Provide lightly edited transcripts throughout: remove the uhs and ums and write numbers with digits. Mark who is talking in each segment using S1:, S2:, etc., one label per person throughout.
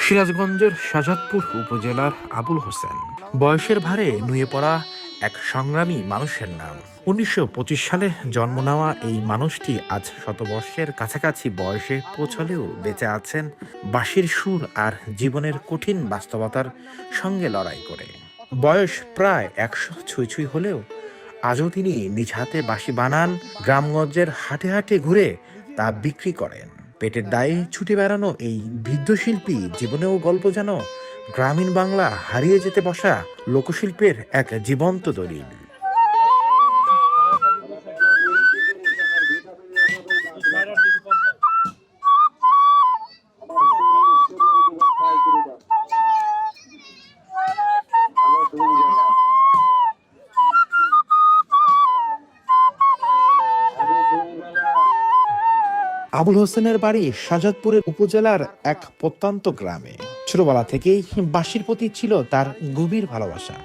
S1: সিরাজগঞ্জের শাহজাদপুর উপজেলার আবুল হোসেন বয়সের ভারে নুয়ে পড়া এক সংগ্রামী মানুষের নাম। ১৯২৫ সালে জন্ম নেওয়া এই মানুষটি আজ শতবর্ষের কাছাকাছি বয়সে পৌঁছলেও বেঁচে আছেন বাঁশির সুর আর জীবনের কঠিন বাস্তবতার সঙ্গে লড়াই করে। বয়স প্রায় ১০০ ছুঁই ছুঁই হলেও আজও তিনি নিজ হাতে বাঁশি বানান, গ্রামগঞ্জের হাটে হাটে ঘুরে তা বিক্রি করেন। পেটের দায়ে ছুটে বেড়ানো এই বৃদ্ধশিল্পী জীবনেও গল্প যেন গ্রামীণ বাংলা হারিয়ে যেতে বসা লোকশিল্পের এক জীবন্ত দলিল। আবুল হোসেনের বাড়ি শাহজাদপুরের উপজেলার এক প্রত্যন্ত গ্রামে। ছোটবেলা থেকেই বাঁশির প্রতি ছিল তার গভীর ভালোবাসা।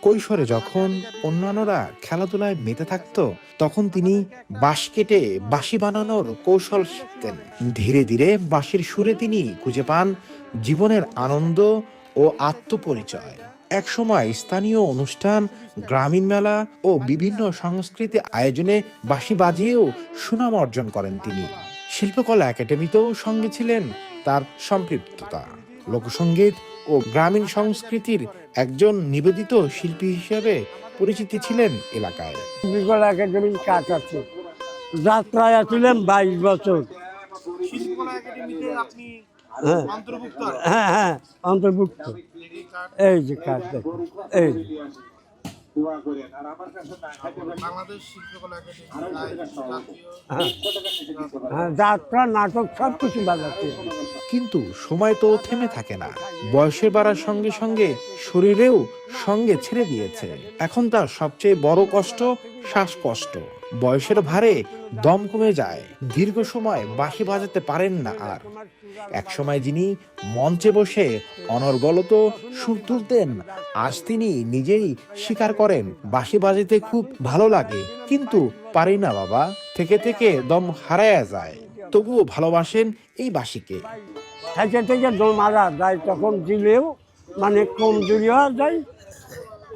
S1: কৈশোরে যখন অন্যান্যরা খেলাধুলায় মেতে থাকত, তখন তিনি বাঁশ কেটে বাঁশি বানানোর কৌশল শিখতেন। ধীরে ধীরে বাঁশির সুরে তিনি খুঁজে পান জীবনের আনন্দ ও আত্মপরিচয়। এক সময় স্থানীয় অনুষ্ঠান, গ্রামীণ মেলা ও বিভিন্ন সংস্কৃতি আয়োজনে বাঁশি বাজিয়েও সুনাম অর্জন করেন তিনি। শিল্পকলা একাডেমিতেও সঙ্গে ছিলেন তার সম্পৃক্ততা। লোকসঙ্গীত ও গ্রামীণ সংস্কৃতির একজন নিবেদিত শিল্পী হিসেবে পরিচিতি ছিলেন এলাকায়।
S2: শিল্পকলা একাডেমির কাজ আছে, যাত্রায় ছিলেন 22 বছর। হ্যাঁ হ্যাঁ, অন্তর্ভুক্ত। এই যে কাজ দেখুন, এই যাত্রা, নাটক সবকিছু বাজাচ্ছে।
S1: কিন্তু সময় তো থেমে থাকে না। বয়সের বাড়ার সঙ্গে সঙ্গে শরীরেও সঙ্গে ছেড়ে দিয়েছে। এখন তার সবচেয়ে বড় কষ্ট শ্বাসকষ্ট। বয়সের ভারে দম কমে যায়, দীর্ঘ সময় বাঁশি বাজাতে পারেন না আর। একসময় যিনি মঞ্চে বসে অনর্গলত সুর তুলতেন, আজ তিনি নিজেই স্বীকার করেন বাঁশি বাজাতে খুব ভালো লাগে, কিন্তু পারি না বাবা, থেকে থেকে দম হারায়া যায়। তবুও ভালোবাসেন এই বাঁশিকে।
S2: থেকে থেকে দম হারা যায়, তখন দিলেও মানে কমজোরি হওয়া যায়,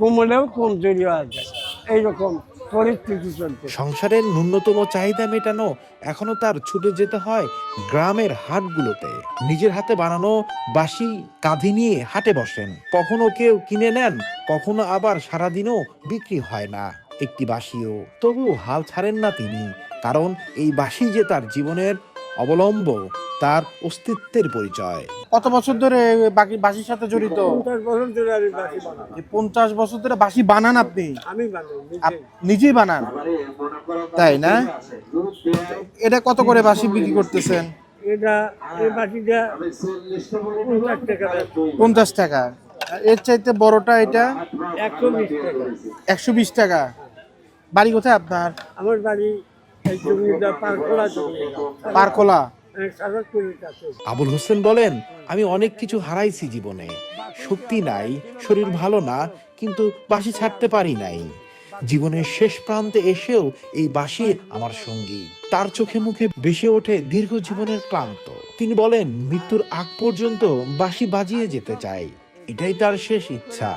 S2: কমলেও কমজোরি হওয়া যায়, এইরকম পরিস্থিতি চলছে।
S1: সংসারের ন্যূনতম চাহিদা মেটানো এখনো তার ছুটে যেতে হয় গ্রামের হাটগুলোতে। নিজের হাতে বানানো বাঁশি কাঁধে নিয়ে হাটে বসেন। কখনো কেউ কিনে নেন, কখনো আবার সারাদিনও বিক্রি হয় না একটি বাঁশিও। তবুও হাল ছাড়েন না তিনি, কারণ এই বাঁশি যে তার জীবনের অবলম্ব, তার অস্তিত্বের পরিচয়।
S3: কত বছর ধরে বাঁশির সাথে জড়িত?
S2: 50 বছর ধরে আমি বাঁশি বানাই।
S3: 50 বছর ধরে বাঁশি বানান আপনি?
S2: আমি বানাই
S3: নিজেই বানান, তাই না? এটা কত করে বাঁশি বিক্রি করতেছেন?
S2: এটা এই বাঁশিটা 50 টাকা।
S3: 50 টাকা। এর চাইতে বড়টা এটা
S2: 120 টাকা।
S3: 120 টাকা। বাড়ি কোথায় আপনার?
S2: আমার বাড়ি এই জমিটা
S3: পারকোলা।
S1: আবুল হোসেন বলেন, আমি অনেক কিছু হারাইছি জীবনে। শক্তি নাই, শরীর ভালো না, কিন্তু বাঁশি ছাড়তে পারি নাই। জীবনের শেষ প্রান্তে এসেও এই বাঁশি আমার সঙ্গী। তার চোখে মুখে ভেসে ওঠে দীর্ঘ জীবনের ক্লান্ত। তিনি বলেন, মৃত্যুর আগ পর্যন্ত বাঁশি বাজিয়ে যেতে চাই, এটাই তার শেষ ইচ্ছা।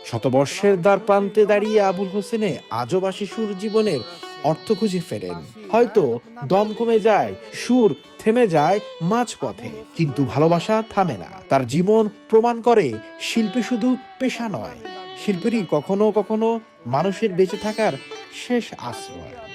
S1: শতবর্ষের দ্বার প্রান্তে দাঁড়িয়ে আবুল হোসেনে আজও বাঁশি সুর জীবনের অর্থ খুঁজে ফেরেন। হয়তো দম কমে যায়, সুর থেমে যায় মাঝপথে, কিন্তু ভালোবাসা থামে না। তার জীবন প্রমাণ করে শিল্পী শুধু পেশা নয়, শিল্পীরই কখনো কখনো মানুষের বেঁচে থাকার শেষ আশ্রয়।